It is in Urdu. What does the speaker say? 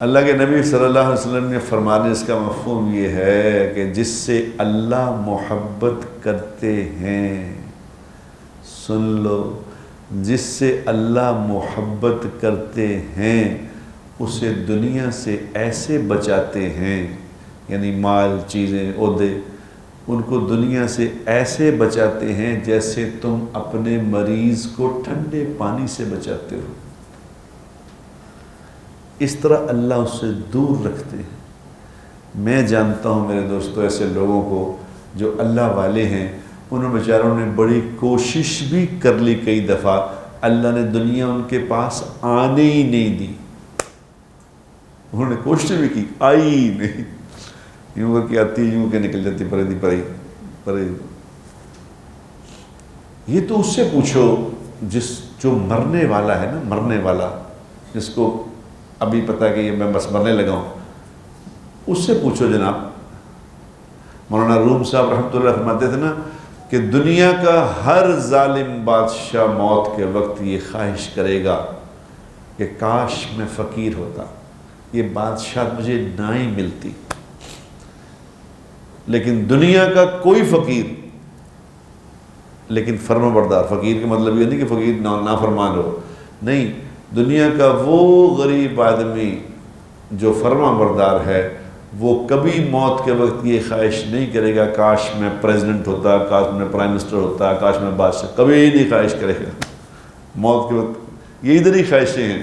اللہ کے نبی صلی اللہ علیہ وسلم نے فرمانے اس کا مفہوم یہ ہے کہ جس سے اللہ محبت کرتے ہیں، سن لو، جس سے اللہ محبت کرتے ہیں اسے دنیا سے ایسے بچاتے ہیں، یعنی مال، چیزیں، عہدے، ان کو دنیا سے ایسے بچاتے ہیں جیسے تم اپنے مریض کو ٹھنڈے پانی سے بچاتے ہو، اس طرح اللہ اس سے دور رکھتے ہیں۔ میں جانتا ہوں میرے دوستو ایسے لوگوں کو جو اللہ والے ہیں، انہوں بیچاروں نے بڑی کوشش بھی کر لی، کئی دفعہ اللہ نے دنیا ان کے پاس آنے ہی نہیں دی، انہوں نے کوشش بھی کی، آئی ہی نہیں، یوں کر کے آتی یوں کہ نکل جاتی پرے۔ یہ تو اس سے پوچھو جو مرنے والا ہے نا، مرنے والا، جس کو ابھی پتہ کہ یہ میں بس مرنے لگا ہوں، اس سے پوچھو جناب۔ مولانا روم صاحب رحمۃ اللہ فرماتے تھے نا کہ دنیا کا ہر ظالم بادشاہ موت کے وقت یہ خواہش کرے گا کہ کاش میں فقیر ہوتا، یہ بادشاہ مجھے نہ ہی ملتی۔ لیکن دنیا کا کوئی فقیر، لیکن فرما بردار، فقیر کا مطلب یہ نہیں کہ فقیر نافرمان ہو، نہیں، دنیا کا وہ غریب آدمی جو فرما بردار ہے وہ کبھی موت کے وقت یہ خواہش نہیں کرے گا کاش میں پریزیڈنٹ ہوتا، کاش میں پرائم منسٹر ہوتا، کاش میں بادشاہ، کبھی نہیں خواہش کرے گا۔ موت کے وقت یہ ادھر ہی خواہشیں ہیں۔